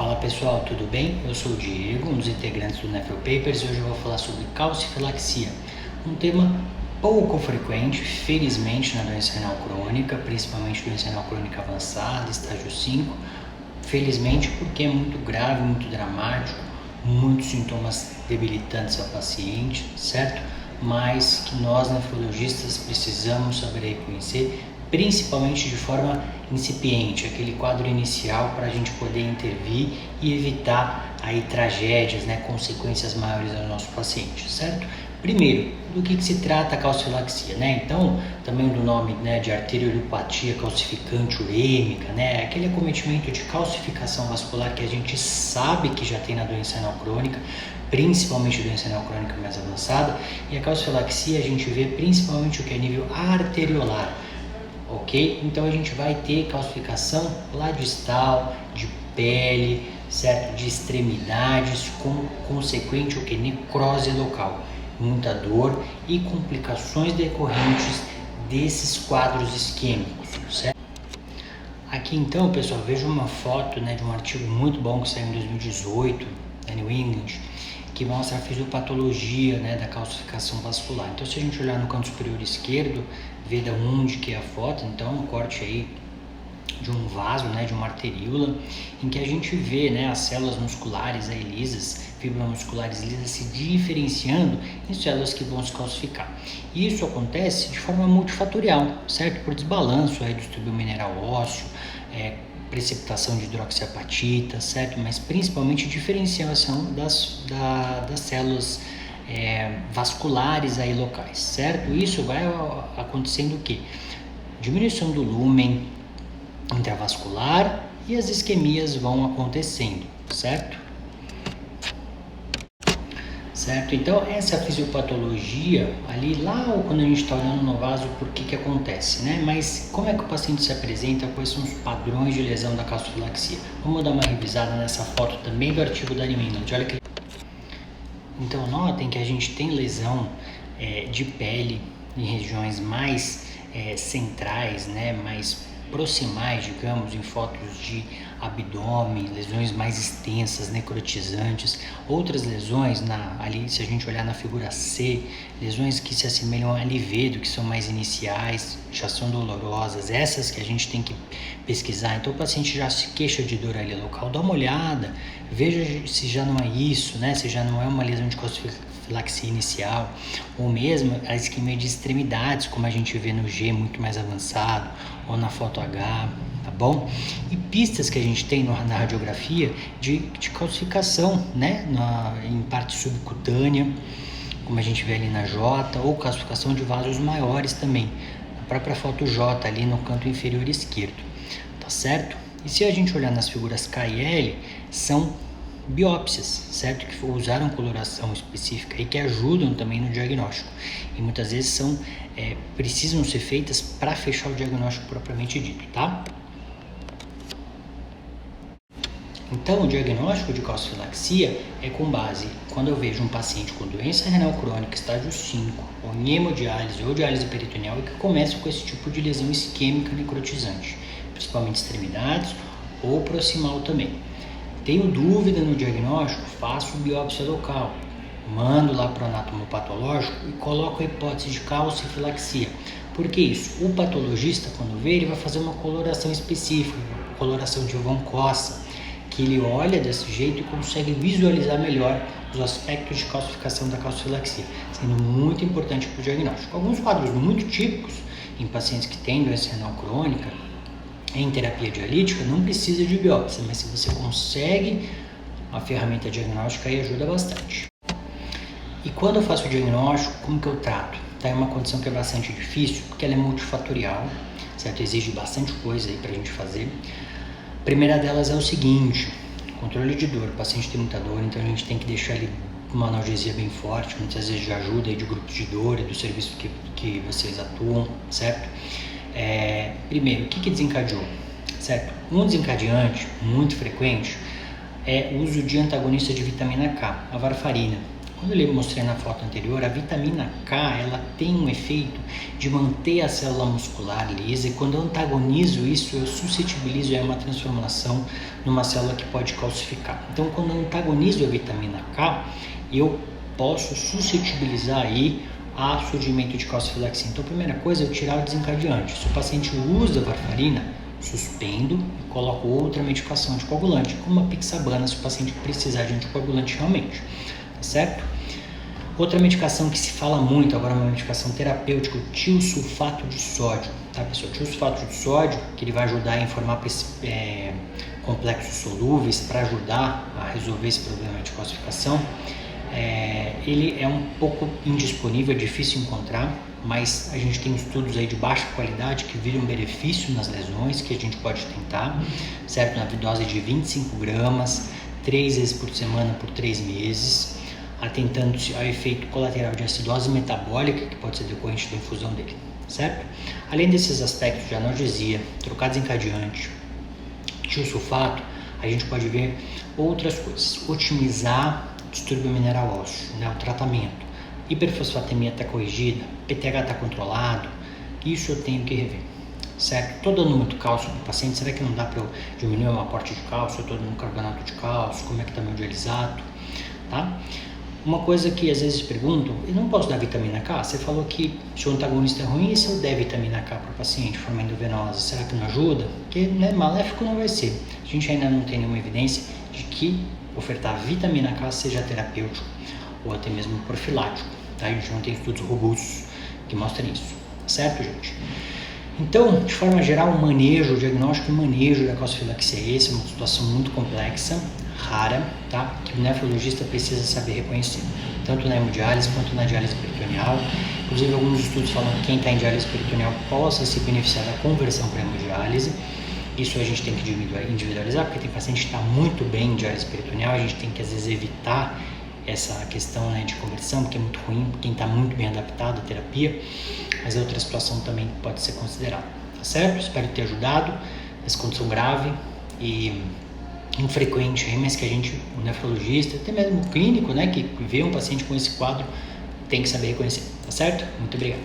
Fala pessoal, tudo bem? Eu sou o Diego, um dos integrantes do Nefropapers, e hoje eu vou falar sobre calcifilaxia, um tema pouco frequente, felizmente, na doença renal crônica, principalmente doença renal crônica avançada, estágio 5, felizmente porque é muito grave, muito dramático, muitos sintomas debilitantes ao paciente, certo? Mas que nós nefrologistas precisamos saber reconhecer, principalmente de forma incipiente, aquele quadro inicial para a gente poder intervir e evitar aí tragédias, consequências maiores ao nosso paciente, certo? Primeiro, do que se trata a calcifilaxia, Então, também do nome, de arteriolopatia calcificante urêmica, Aquele acometimento de calcificação vascular que a gente sabe que já tem na doença renal crônica, principalmente doença renal crônica mais avançada, e a calcifilaxia a gente vê principalmente o que é nível arteriolar, ok? Então a gente vai ter calcificação lá distal, de pele, certo? De extremidades, com consequente o que? Necrose local, muita dor e complicações decorrentes desses quadros isquêmicos, certo? Aqui então, pessoal, veja uma foto, de um artigo muito bom que saiu em 2018, da New England, que mostra a fisiopatologia, da calcificação vascular. Então, se a gente olhar no canto superior esquerdo, vê da onde que é a foto, então um corte aí de um vaso, de uma arteríola, em que a gente vê, as células musculares aí lisas, fibromusculares lisas se diferenciando em células que vão se calcificar. E isso acontece de forma multifatorial, certo? Por desbalanço aí do estrutura mineral ósseo, precipitação de hidroxiapatita, certo? Mas principalmente diferenciação das células vasculares aí locais, certo? Isso vai acontecendo o quê? Diminuição do lumen intravascular e as isquemias vão acontecendo, certo? Certo? Então, essa fisiopatologia ali, lá quando a gente está olhando no vaso, por que acontece, Mas como é que o paciente se apresenta, quais são os padrões de lesão da calcifilaxia? Vamos dar uma revisada nessa foto também do artigo da New England. Olha que... Então, notem que a gente tem lesão de pele em regiões mais centrais, mais proximais, digamos, em fotos de abdômen, lesões mais extensas, necrotizantes, outras lesões ali, se a gente olhar na figura C, lesões que se assemelham a livedo, que são mais iniciais, já são dolorosas, essas que a gente tem que pesquisar. Então o paciente já se queixa de dor ali local, dá uma olhada, veja se já não é isso, se já não é uma lesão de calcifilaxia inicial, ou mesmo a isquemia de extremidades, como a gente vê no G muito mais avançado, ou na foto H, tá bom? E pistas que a gente tem na radiografia de calcificação, em parte subcutânea, como a gente vê ali na J, ou calcificação de vasos maiores também, a própria foto J ali no canto inferior esquerdo, tá certo? E se a gente olhar nas figuras K e L, são biópsias, certo? Que usaram coloração específica e que ajudam também no diagnóstico. E muitas vezes precisam ser feitas para fechar o diagnóstico propriamente dito, tá? Então, o diagnóstico de calcifilaxia é com base quando eu vejo um paciente com doença renal crônica, estágio 5, ou em hemodiálise ou diálise peritoneal e que começa com esse tipo de lesão isquêmica necrotizante, principalmente extremidades ou proximal também. Tenho dúvida no diagnóstico, faço biópsia local, mando lá para o anatomopatológico e coloco a hipótese de calcifilaxia. Por que isso? O patologista, quando vê, ele vai fazer uma coloração específica, coloração de Von Cossa, que ele olha desse jeito e consegue visualizar melhor os aspectos de calcificação da calcifilaxia, sendo muito importante para o diagnóstico. Alguns quadros muito típicos em pacientes que têm doença renal crônica, em terapia dialítica, não precisa de biópsia, mas se você consegue a ferramenta diagnóstica, aí ajuda bastante. E quando eu faço o diagnóstico, como que eu trato? É uma condição que é bastante difícil, porque ela é multifatorial, certo? Exige bastante coisa aí pra gente fazer. A primeira delas é o seguinte: controle de dor. O paciente tem muita dor, então a gente tem que deixar ele uma analgesia bem forte, muitas vezes de ajuda aí de grupos de dor e do serviço que vocês atuam, certo? Primeiro, o que desencadeou? Certo? Um desencadeante muito frequente é o uso de antagonista de vitamina K, a varfarina, Quando eu mostrei na foto anterior, a vitamina K, ela tem um efeito de manter a célula muscular lisa, e quando eu antagonizo isso, eu suscetibilizo uma transformação numa célula que pode calcificar. Então, quando eu antagonizo a vitamina K, eu posso suscetibilizar aí a surgimento de calcifilaxia. Então, a primeira coisa é eu tirar o desencadeante. Se o paciente usa varfarina, suspendo e coloco outra medicação anticoagulante, como a pixabana, se o paciente precisar de anticoagulante realmente, tá certo? Outra medicação que se fala muito, agora é uma medicação terapêutica, o tiosulfato de sódio, tá pessoal? O tiosulfato de sódio, que ele vai ajudar a formar complexos solúveis para ajudar a resolver esse problema de calcificação. Ele é um pouco indisponível, é difícil encontrar, mas a gente tem estudos aí de baixa qualidade que viram benefício nas lesões, que a gente pode tentar, certo? Na dose de 25 gramas, 3 vezes por semana por 3 meses, atentando-se ao efeito colateral de acidose metabólica, que pode ser decorrente da infusão dele, certo? Além desses aspectos de analgesia, trocar desencadeante, tiosulfato, a gente pode ver outras coisas, otimizar distúrbio mineral ósseo, o tratamento, hiperfosfatemia está corrigida, PTH está controlado, isso eu tenho que rever, certo? Estou dando muito cálcio para o paciente, será que não dá para eu diminuir o meu aporte de cálcio? Estou dando carbonato de cálcio, como é que está meu dialisato, tá? Uma coisa que às vezes perguntam, eu não posso dar vitamina K? Você falou que se o antagonista é ruim, e se eu der vitamina K para o paciente, forma endovenosa, será que não ajuda? Porque maléfico não vai ser. A gente ainda não tem nenhuma evidência de que ofertar vitamina K seja terapêutico ou até mesmo profilático, tá? A gente não tem estudos robustos que mostrem isso, certo, gente? Então, de forma geral, o diagnóstico e manejo da calcifilaxia é uma situação muito complexa, rara, tá? Que o nefrologista precisa saber reconhecer, tanto na hemodiálise quanto na diálise peritoneal. Inclusive, alguns estudos falam que quem está em diálise peritoneal possa se beneficiar da conversão para hemodiálise. Isso a gente tem que individualizar, porque tem paciente que está muito bem em diálise peritoneal, a gente tem que às vezes evitar essa questão, né, de conversão, porque é muito ruim, quem está muito bem adaptado à terapia, mas é outra situação também que pode ser considerada, tá certo? Espero ter ajudado nessa condição grave e infrequente aí, mas que a gente, o nefrologista, até mesmo o clínico, né, que vê um paciente com esse quadro, tem que saber reconhecer, tá certo? Muito obrigado.